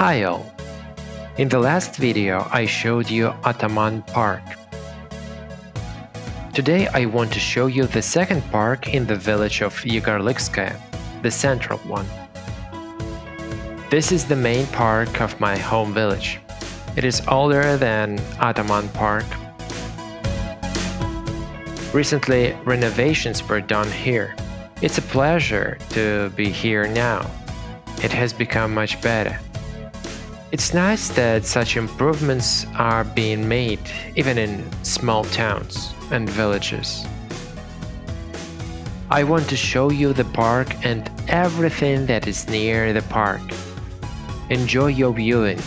Hi all! In the last video I showed you Ataman Park. Today I want to show you the second park in the village of Yegorlykskaya, the central one. This is the main park of my home village. It is older than Ataman Park. Recently, renovations were done here. It's a pleasure to be here now. It has become much better. It's nice that such improvements are being made even in small towns and villages. I want to show you the park and everything that is near the park. Enjoy your viewing.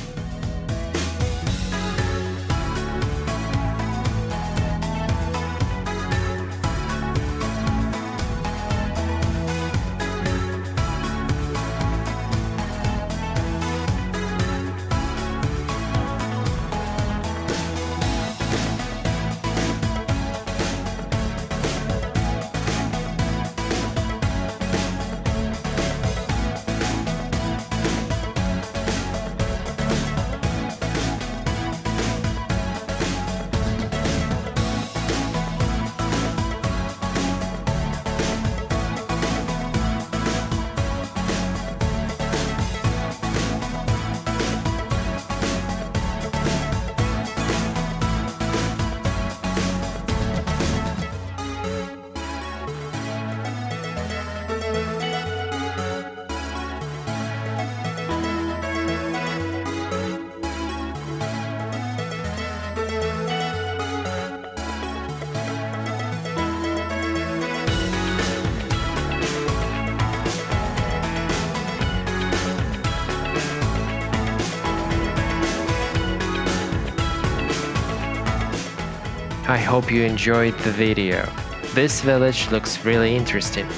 I hope you enjoyed the video. This village looks really interesting.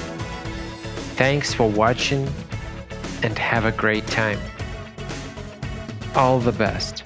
Thanks for watching and have a great time. All the best.